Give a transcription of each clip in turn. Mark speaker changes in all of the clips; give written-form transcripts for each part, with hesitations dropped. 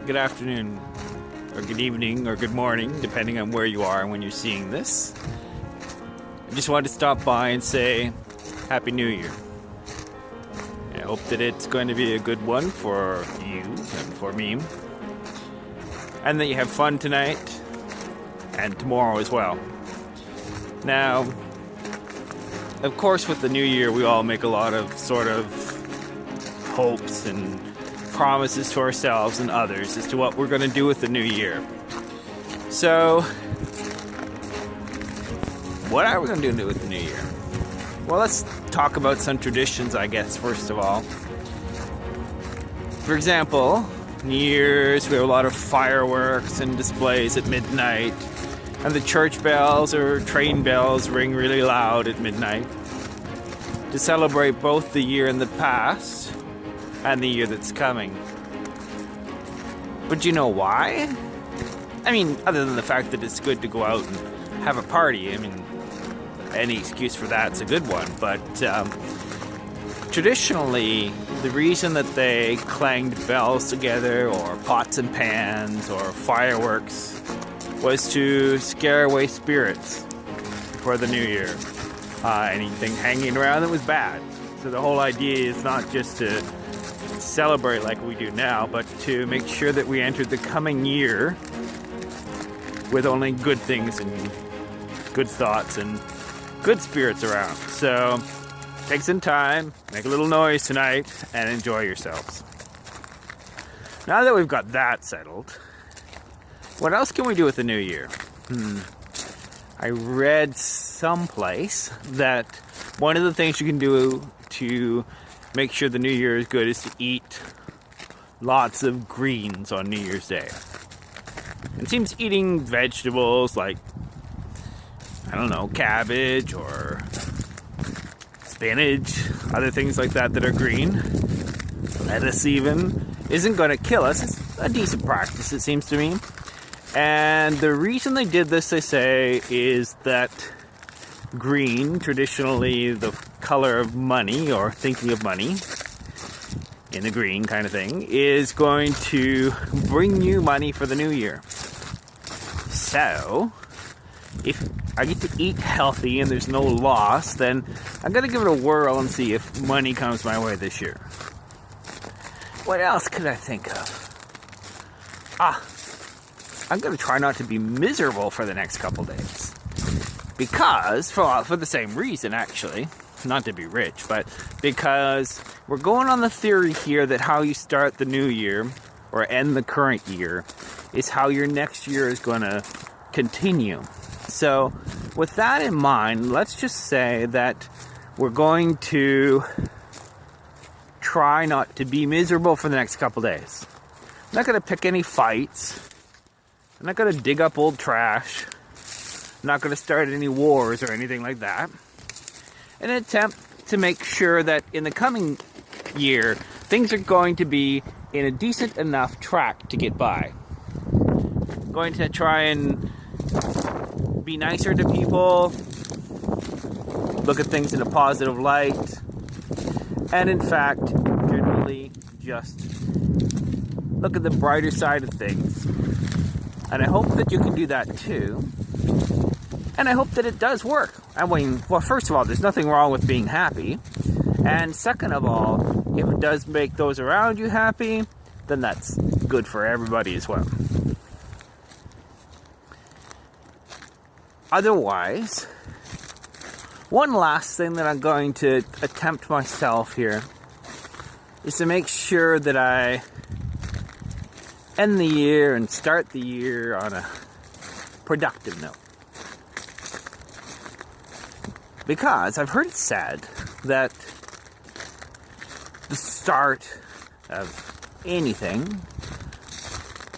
Speaker 1: good afternoon, or good evening, or good morning, depending on where you are and when you're seeing this. I just wanted to stop by and say Happy New Year. I hope that it's going to be a good one for you and for me, and that you have fun tonight and tomorrow as well. Now, of course, with the new year, we all make a lot of sort of hopes and promises to ourselves and others as to what we're going to do with the new year. So, what are we going to do with the new year? Well, let's talk about some traditions, I guess, first of all. For example, New Year's, we have a lot of fireworks and displays at midnight, and the church bells or train bells ring really loud at midnight to celebrate both the year in the past and the year that's coming. But do you know why? I mean, other than the fact that it's good to go out and have a party. I mean, any excuse for that's a good one. But traditionally, the reason that they clanged bells together, or pots and pans, or fireworks, was to scare away spirits for the new year. Anything hanging around that was bad. So the whole idea is not just to celebrate like we do now, but to make sure that we enter the coming year with only good things and good thoughts and good spirits around. So take some time, make a little noise tonight, and enjoy yourselves. Now that we've got that settled, what else can we do with the new year? I read someplace that one of the things you can do to make sure the new year is good is to eat lots of greens on New Year's Day. It seems eating vegetables like, I don't know, cabbage or spinach, other things like that that are green, lettuce even, isn't going to kill us. It's a decent practice, it seems to me. And the reason they did this, they say, is that green, traditionally the color of money, or thinking of money in the green kind of thing, is going to bring you money for the new year. So, if I get to eat healthy and there's no loss, then I'm going to give it a whirl and see if money comes my way this year. What else could I think of? I'm going to try not to be miserable for the next couple days. Because, for the same reason actually, not to be rich, but because we're going on the theory here that how you start the new year, or end the current year, is how your next year is going to continue. So, with that in mind, let's just say that we're going to try not to be miserable for the next couple days. I'm not going to pick any fights. I'm not going to dig up old trash. I'm not going to start any wars or anything like that. In an attempt to make sure that in the coming year, things are going to be in a decent enough track to get by. I'm going to try and be nicer to people, look at things in a positive light, and in fact, generally just look at the brighter side of things. And I hope that you can do that too. And I hope that it does work. I mean, well, first of all, there's nothing wrong with being happy. And second of all, if it does make those around you happy, then that's good for everybody as well. Otherwise, one last thing that I'm going to attempt myself here is to make sure that I end the year and start the year on a productive note. Because I've heard it said that the start of anything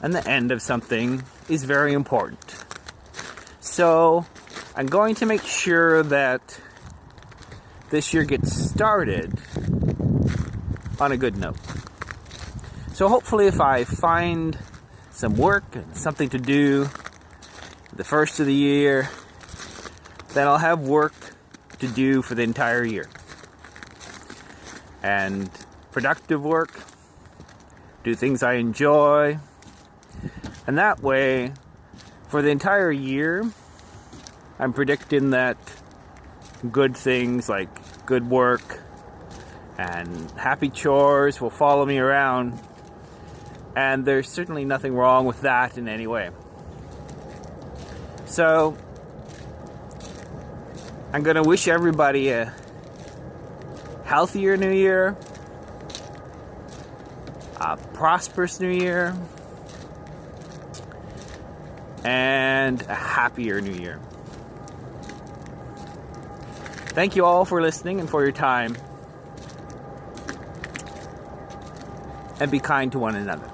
Speaker 1: and the end of something is very important. So I'm going to make sure that this year gets started on a good note. So hopefully if I find some work and something to do the first of the year, then I'll have work to do for the entire year. And productive work, do things I enjoy, And that way, for the entire year, I'm predicting that good things like good work and happy chores will follow me around. And there's certainly nothing wrong with that in any way. So, I'm going to wish everybody a healthier new year, a prosperous new year, and a happier new year. Thank you all for listening and for your time. And be kind to one another.